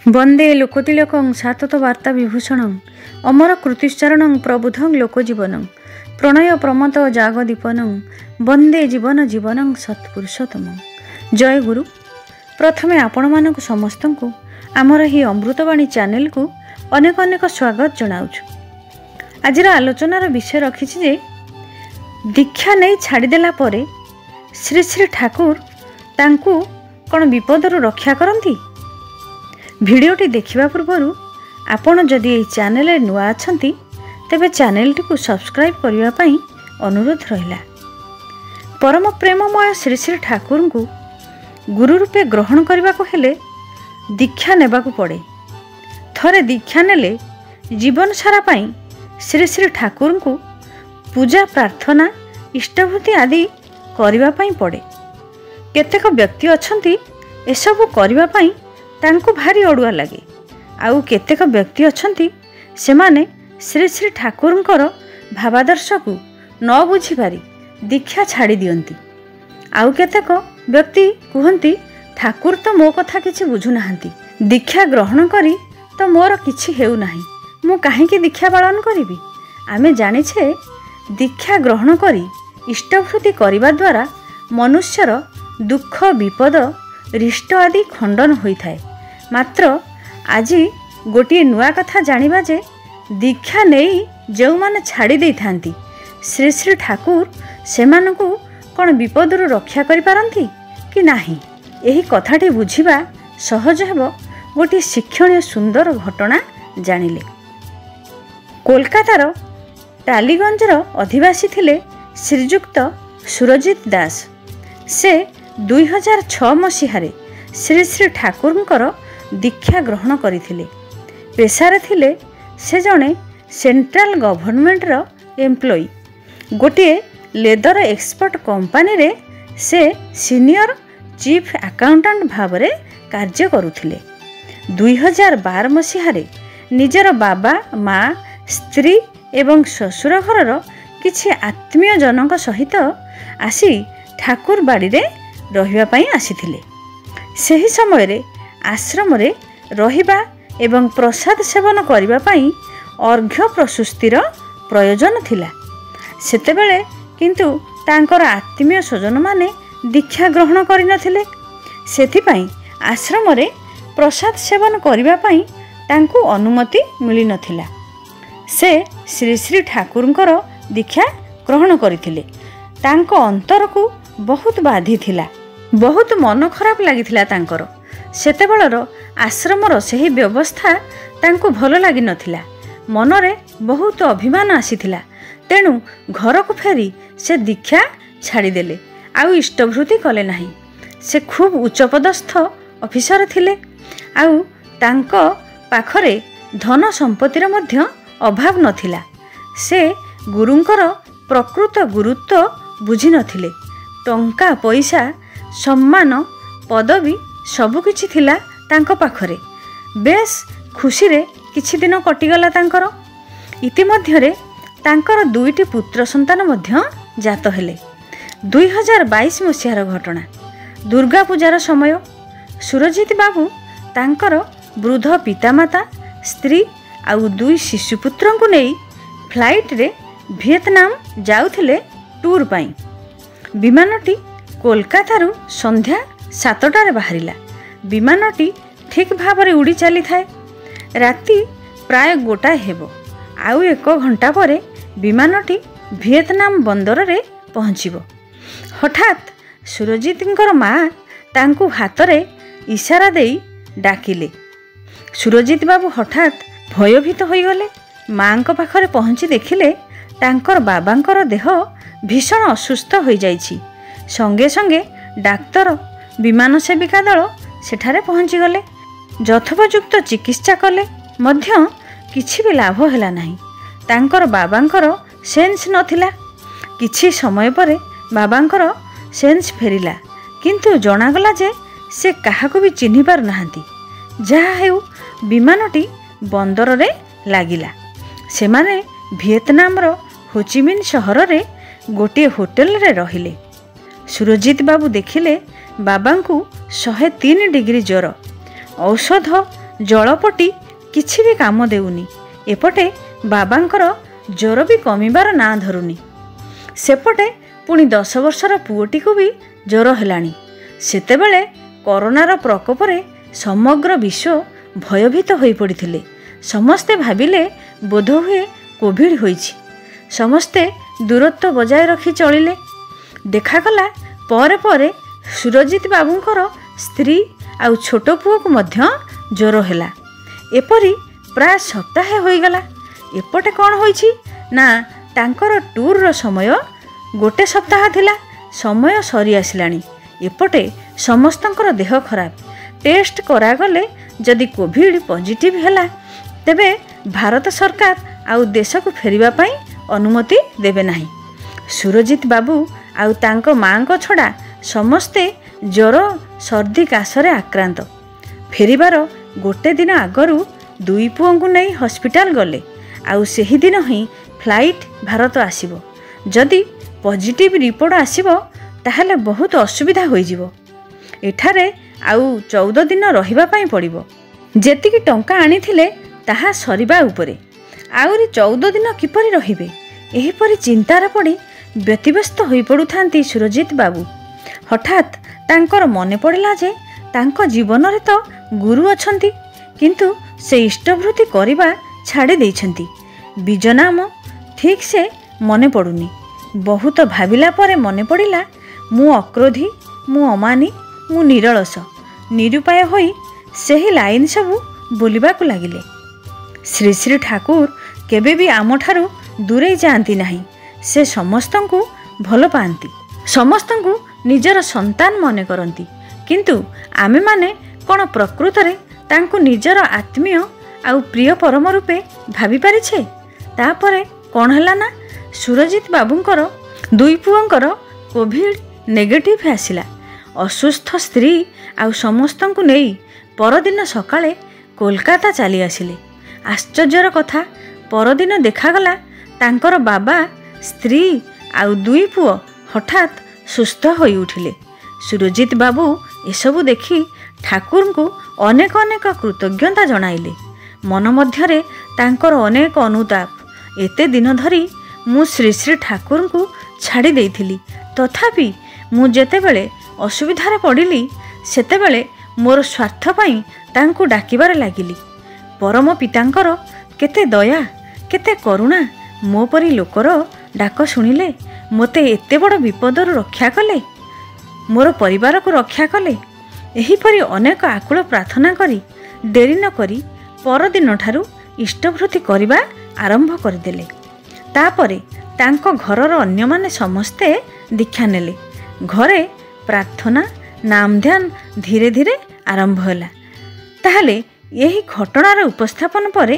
वंदे लोकतिलकं सातत वार्ता विभूषणं अमर कृतिश्चरणं प्रबुधं लोकजीवनं प्रणय प्रमत जागदीपनं वंदे जीवन जीवनं सत्पुरुषोत्तमं। जय गुरु। प्रथमे आपण मानक समस्त को आमर ही अमृतवाणी चैनल को अनेक अनेक स्वागत जनाऊँ। आज आलोचनार विषय रखी जे दीक्षा नहीं छाड़देला परे श्री श्री ठाकुर तांकु कौन विपदरू रक्षा करती। भिडियोटी देखिबा पूर्वरु आपण जदि एई चैनल नुआ अछंती तेबे चैनलटी को सब्सक्राइब करिवा पई अनुरोध रहिला। परम प्रेममय श्री श्री ठाकुर को गुरु रूपे ग्रहण करने को हेले दीक्षा नेबा को पड़े। थरे दीक्षा नेले जीवन सारा पाई श्री श्री ठाकुर को पूजा प्रार्थना इष्टभूति आदि करने पाई पड़े। केतेक व्यक्ति अछंती एसबु करने पाई तांको भारी अड़ुआ लगे। आउ केतेक व्यक्ति अछंती सेमाने श्री श्री ठाकुरंकर भावादर्श को न बुझी पारी दीक्षा छाड़ी दियंती। आउ केतेक व्यक्ति कहती ठाकुर तो मो कथा किछि बुझु नाहंती, दीक्षा ग्रहण करी तो मोर किछि हेउ नाही, मु काहेकि दीक्षा पालन करिबी। आमे जानिछे दीक्षा ग्रहण करी इष्टभूति करिबा द्वारा मनुष्यर दुख विपद रिष्ट आदि खंडन होइथाए। मात्र आज गोटे नुआ कथा जानिबा जे दीक्षा नहीं जो माने छाड़ी दे थांती श्री श्री ठाकुर सेमानकु कौन विपदरू रक्षा करि पारंती कि नाही। एही कथाटी बुझिबा सहज हेबो गोटे शिक्षणीय सुंदर घटना जानिले। कोलकातार टालीगंजर अधिवासी थिले श्रीजुक्त सुरजित दास। से 2006 मसीहारे श्री श्री ठाकुरंकर दीक्षा ग्रहण करथिले। पेशारे थिले से जणे सेंट्रल गवर्नमेंट रो एम्प्लॉई। गोटे लेदर एक्सपर्ट कंपनी रे से सीनियर चीफ अकाउंटेंट भावरे कार्य करुथिले। 2012 मसीहारे निजर बाबा माँ स्त्री एवं ससुर घरर किछि आत्मीय जनक सहित आसी ठाकुर बाड़ी रे रहिबा पई आसीथिले। सही समय रे आश्रम रे रहिबा एवं प्रसाद सेवन करिबा पई अर्घ्य प्रशुस्तिर प्रयोजन थिला। सेतेबेले किंतु तांकर आत्मीय स्वजन माने दीक्षा ग्रहण करि नथिले। सेथि पई आश्रम रे प्रसाद सेवन करिबा पई तांकु अनुमति मिली नथिला। से श्री श्री ठाकुरंकर दीक्षा ग्रहण करिथिले। तांको अंतर को बहुत बाधी थिला, बहुत मन खराब लागिथिला तांकर। सेतेबेलर आश्रमर सही व्यवस्था तांको भल लागी नथिला। मनरे बहुत अभिमान आसीथिला। तेणु घर को फेरी से दीक्षा छाड़ी देले, आउ इष्टभूति कले नाही। से खूब उच्चपदस्थ ऑफिसर थिले, आउ तांको पाखरे धन संपत्तिर मध्य अभाव नथिला। से गुरुंकर प्रकृत गुरुत्व बुझी नथिले। टंका पैसा सम्मान पदवी सबु किछि थिला तांको पाखरे। बेस खुशी रे किछि दिन कटिगला तांकर। इतिमध्यरे तांकर दुईटी पुत्र संतान मध्य जात हेले। 2022 मसीहार घटना। दुर्गा पूजार समय सुरजित बाबू तांकर वृद्ध पितामाता स्त्री आउ दुई शिशुपुत्र को नहीं फ्लाइट रे वियतनाम जाउथिले टूर पाई। विमानटी कोलकातारू संध्या 7टारे बाहरिला। विमानटी ठीक भाव उड़ी चली थाए। राति प्राय 1टा हेबो। आउ 1 घंटा परे विमानटी वियतनाम बंदर रे पहुँचीबो। हठात सुरजितंकर माँ तांकु हातरे इशारा देई डाकिले। सुरजित बाबू हठात भयभीत होई गले। माँ को पाखरे पहुँची देखिले तांकर बाबांकर देह भीषण असुस्थ हो जाइछि। संगे संगे डाक्तर विमान सेविका दल सेठारे पहुँची गले। यथोपयुक्त चिकित्सा कले मध्य किछि भी लाभ हैला नाही। तांकर बाबांकर सेन्स नथिला। किछि समय परे बाबांकर सेन्स फेरिला, किंतु जणागला जे से काहाको भी चिन्हि पार नाहंती। जहा हेउ विमानटी बंदर रे लागिला। सेमाने वियतनाम रो होचिमिन शहर रे गोटे होटेल रे रहिले। सुरजित बाबू देखिले बाबा को 103 डिग्री ज्वर। औषध ଜଳପଟି କିଛି ବି କାମ ଦେଉନି। ଏପଟେ ବାବାଙ୍କର ଜ୍ୱର ବି କମିବାର ନାଁ ଧରୁନି। ସେପଟେ ପୁଣି 10 ବର୍ଷର ପୁଅଟିକୁ ବି ଜ୍ୱର ହେଲାଣି। ସେତେବେଳେ କରୋନାର ପ୍ରକୋପରେ ସମଗ୍ର ବିଶ୍ୱ ଭୟଭୀତ ହୋଇପଡ଼ିଥିଲେ। ସମସ୍ତେ ଭାବିଲେ ବୋଧହୁଏ କୋଭିଡ୍ ହୋଇଛି। ସମସ୍ତେ ଦୂରତ୍ୱ ବଜାୟ ରଖି ଚଳିଲେ। ଦେଖାଗଲା ପରେ ପରେ ସୁରଜିତ ବାବୁଙ୍କର ସ୍ତ୍ରୀ ଆଉ ଛୋଟ ପୁଅକୁ ମଧ୍ୟ ଜ୍ୱର ହେଲା। ଏପରି ପ୍ରାୟ ସପ୍ତାହେ ହୋଇଗଲା। ଏପଟେ କ'ଣ ହୋଇଛି ନା ତାଙ୍କର ଟୁର୍ର ସମୟ 1 ସପ୍ତାହ ଥିଲା। ସମୟ ସରି ଆସିଲାଣି। ଏପଟେ ସମସ୍ତଙ୍କର ଦେହ ଖରାପ। ଟେଷ୍ଟ କରାଗଲେ ଯଦି କୋଭିଡ୍ ପଜିଟିଭ୍ ହେଲା ତେବେ ଭାରତ ସରକାର ଆଉ ଦେଶକୁ ଫେରିବା ପାଇଁ ଅନୁମତି ଦେବେ ନାହିଁ। ସୁରଜିତ ବାବୁ ଆଉ ତାଙ୍କ ମାଙ୍କ ଛଡ଼ା ସମସ୍ତେ ଜ୍ୱର ସର୍ଦ୍ଦି କାଶରେ ଆକ୍ରାନ୍ତ। ଫେରିବାର 1 ଦିନ ଆଗରୁ 2 ପୁଅଙ୍କୁ ନେଇ ହସ୍ପିଟାଲ ଗଲେ। ଆଉ ସେହିଦିନ ହିଁ ଫ୍ଲାଇଟ୍ ଭାରତ ଆସିବ। ଯଦି ପଜିଟିଭ୍ ରିପୋର୍ଟ ଆସିବ ତାହେଲେ ବହୁତ ଅସୁବିଧା ହୋଇଯିବ। ଏଠାରେ ଆଉ 14 ଦିନ ରହିବା ପାଇଁ ପଡ଼ିବ। ଯେତିକି ଟଙ୍କା ଆଣିଥିଲେ ତାହା ସରିବା ଉପରେ। ଆହୁରି 14 ଦିନ କିପରି ରହିବେ? ଏହିପରି ଚିନ୍ତାରେ ପଡ଼ି ବ୍ୟତିବ୍ୟସ୍ତ ହୋଇପଡ଼ୁଥାନ୍ତି ସୁରଜିତ ବାବୁ। ହଠାତ୍ ତାଙ୍କର ମନେ ପଡ଼ିଲା ଯେ ତାଙ୍କ ଜୀବନରେ ତ ଗୁରୁ ଅଛନ୍ତି, କିନ୍ତୁ ସେ ଇଷ୍ଟବୃତ୍ତି କରିବା ଛାଡ଼ି ଦେଇଛନ୍ତି। ବୀଜ ନାମ ଠିକ୍ ସେ ମନେ ପଡ଼ୁନି। ବହୁତ ଭାବିଲା ପରେ ମନେ ପଡ଼ିଲା, ମୁଁ ଅକ୍ରୋଧୀ, ମୁଁ ଅମାନି, ମୁଁ ନିରଳସ। ନିରୁପାୟ ହୋଇ ସେହି ଲାଇନ୍ ସବୁ ବୋଲିବାକୁ ଲାଗିଲେ। ଶ୍ରୀ ଶ୍ରୀ ଠାକୁର କେବେ ବି ଆମଠାରୁ ଦୂରେଇ ଯାଆନ୍ତି ନାହିଁ। ସେ ସମସ୍ତଙ୍କୁ ଭଲ ପାଆନ୍ତି, ସମସ୍ତଙ୍କୁ ନିଜର ସନ୍ତାନ ମନେ କରନ୍ତି। କିନ୍ତୁ ଆମେମାନେ କ'ଣ ପ୍ରକୃତରେ ତାଙ୍କୁ ନିଜର ଆତ୍ମୀୟ ଆଉ ପ୍ରିୟ ପରମ ରୂପେ ଭାବିପାରିଛେ? ତାପରେ କ'ଣ ହେଲା ନା ସୁରଜିତ ବାବୁଙ୍କର 2 ପୁଅଙ୍କର କୋଭିଡ୍ ନେଗେଟିଭ୍ ଆସିଲା। ଅସୁସ୍ଥ ସ୍ତ୍ରୀ ଆଉ ସମସ୍ତଙ୍କୁ ନେଇ ପରଦିନ ସକାଳେ କୋଲକାତା ଚାଲି ଆସିଲେ। ଆଶ୍ଚର୍ଯ୍ୟର କଥା, ପରଦିନ ଦେଖାଗଲା ତାଙ୍କର ବାବା, ସ୍ତ୍ରୀ ଆଉ 2 ପୁଅ ହଠାତ୍ ସୁସ୍ଥ ହୋଇ ଉଠିଲେ। ସୁରଜିତ ବାବୁ ଏସବୁ ଦେଖି ଠାକୁରଙ୍କୁ ଅନେକ ଅନେକ କୃତଜ୍ଞତା ଜଣାଇଲେ। ମନ ମଧ୍ୟରେ ତାଙ୍କର ଅନେକ ଅନୁତାପ। ଏତେ ଦିନ ଧରି ମୁଁ ଶ୍ରୀ ଶ୍ରୀ ଠାକୁରଙ୍କୁ ଛାଡ଼ି ଦେଇଥିଲି। ତଥାପି ମୁଁ ଯେତେବେଳେ ଅସୁବିଧାରେ ପଡ଼ିଲି ସେତେବେଳେ ମୋର ସ୍ୱାର୍ଥ ପାଇଁ ତାଙ୍କୁ ଡାକିବାରେ ଲାଗିଲି। ପରମ ପିତାଙ୍କର କେତେ ଦୟା, କେତେ କରୁଣା। ମୋ ପରି ଲୋକର ଡାକ ଶୁଣିଲେ, ମୋତେ ଏତେ ବଡ଼ ବିପଦରୁ ରକ୍ଷା କଲେ, ମୋର ପରିବାରକୁ ରକ୍ଷା କଲେ। ଏହିପରି ଅନେକ ଆକୁଳ ପ୍ରାର୍ଥନା କରି ଡେରି ନ କରି ପରଦିନଠାରୁ ଇଷ୍ଟବୃତ୍ତି କରିବା ଆରମ୍ଭ କରିଦେଲେ। ତାପରେ ତାଙ୍କ ଘରର ଅନ୍ୟମାନେ ସମସ୍ତେ ଦୀକ୍ଷା ନେଲେ। ଘରେ ପ୍ରାର୍ଥନା, ନାମ ଧ୍ୟାନ ଧୀରେ ଧୀରେ ଆରମ୍ଭ ହେଲା। ତାହେଲେ ଏହି ଘଟଣାର ଉପସ୍ଥାପନ ପରେ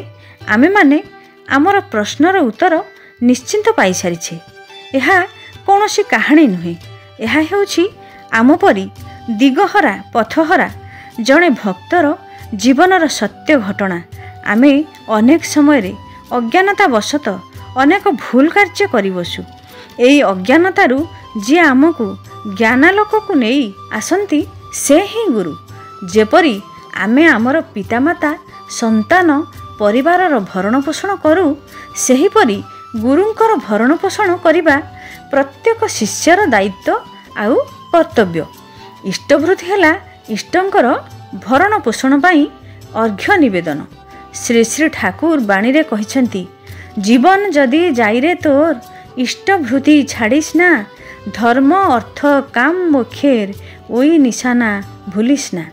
ଆମେମାନେ ଆମର ପ୍ରଶ୍ନର ଉତ୍ତର ନିଶ୍ଚିନ୍ତ ପାଇସାରିଛେ। ଏହା କୌଣସି କାହାଣୀ ନୁହେଁ। ଏହା ହେଉଛି ଆମ ପରି ଦିଗହରା, ପଥହରା ଜଣେ ଭକ୍ତର ଜୀବନର ସତ୍ୟ ଘଟଣା। ଆମେ ଅନେକ ସମୟରେ ଅଜ୍ଞାନତାବଶତଃ ଅନେକ ଭୁଲ କାର୍ଯ୍ୟ କରିବସୁ। ଏହି ଅଜ୍ଞାନତାରୁ ଯିଏ ଆମକୁ ଜ୍ଞାନାଲୋକକୁ ନେଇ ଆସନ୍ତି ସେ ହିଁ ଗୁରୁ। ଯେପରି ଆମେ ଆମର ପିତାମାତା, ସନ୍ତାନ, ପରିବାରର ଭରଣପୋଷଣ କରୁ, ସେହିପରି ଗୁରୁଙ୍କର ଭରଣପୋଷଣ କରିବା ପ୍ରତ୍ୟେକ ଶିଷ୍ୟର ଦାୟିତ୍ୱ ଆଉ କର୍ତ୍ତବ୍ୟ। ଇଷ୍ଟବୃତ୍ତି ହେଲା ଇଷ୍ଟଙ୍କର ଭରଣ ପୋଷଣ ପାଇଁ ଅର୍ଘ୍ୟ ନିବେଦନ। ଶ୍ରୀ ଶ୍ରୀ ଠାକୁର ବାଣୀରେ କହିଛନ୍ତି, ଜୀବନ ଯଦି ଯାଇରେ ତୋର ଇଷ୍ଟବୃତ୍ତି ଛାଡ଼ିସ୍ ନା, ଧର୍ମ ଅର୍ଥ କାମ ମୋକ୍ଷେର ଓଇ ନିଶାନା ଭୁଲିସ୍ ନା।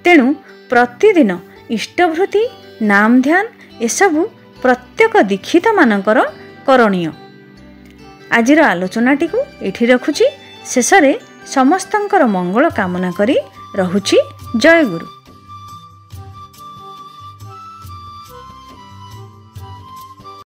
ତେଣୁ ପ୍ରତିଦିନ ଇଷ୍ଟବୃତ୍ତି, ନାମ ଧ୍ୟାନ ଏସବୁ ପ୍ରତ୍ୟେକ ଦୀକ୍ଷିତମାନଙ୍କର କରଣୀୟ। ଆଜିର ଆଲୋଚନାଟିକୁ ଏଠି ରଖୁଛି। ଶେଷରେ ସମସ୍ତଙ୍କର ମଙ୍ଗଳ କାମନା କରି ରହୁଛି। ଜୟ ଗୁରୁ।